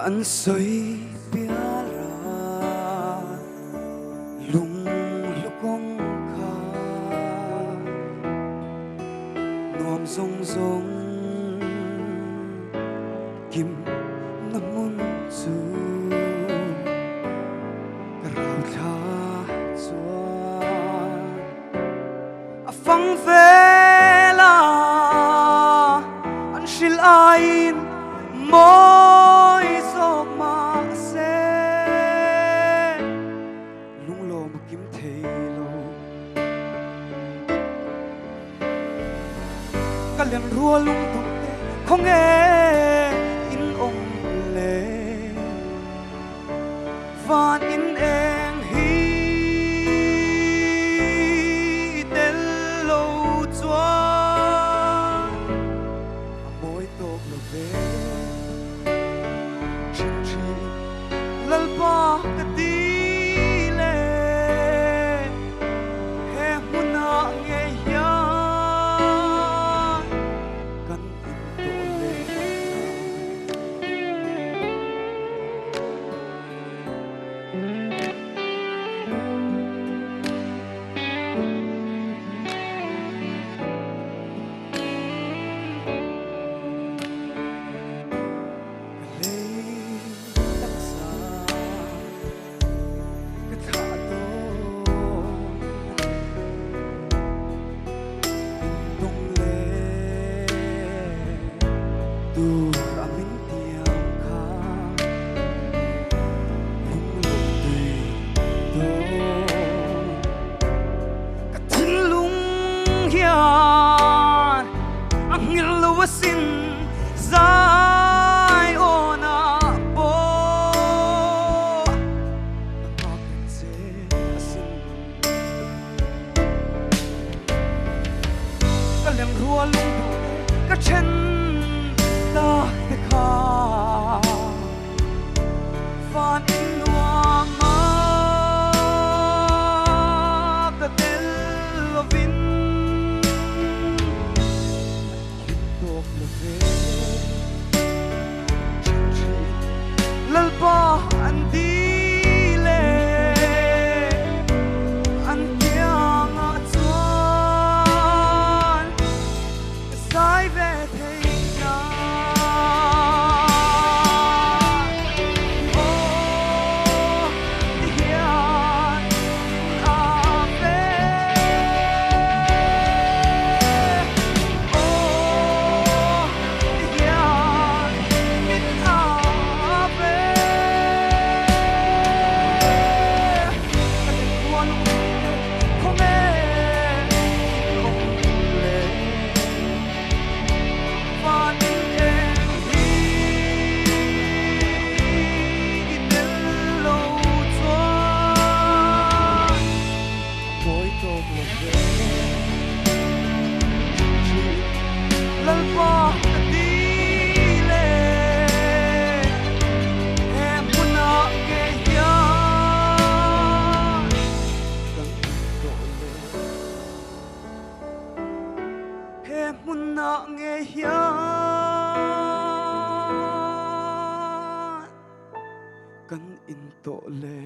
an soi pia ra lung lukong kha nuam zong zong kim namun chu karau tha chuan a phang ve la an shil ain moi zok ma se lung lo ma kim thei lo ka lem rua lung tung te không nghe in ong le van in eng hi del lo chuan moi tok lo ve lalpa ka ti le he muna nge ya kan in to le sin zai ona bo ma se asin kalem rua lung du ka chen ta te kha van in nuam ma ka tel lovin lalpa an di le an kia nga chuan sai ve thei na o hian a ve o hian mit a ve lalpa ka ti le he muna ke ya kan to le he muna nge ya kan in to le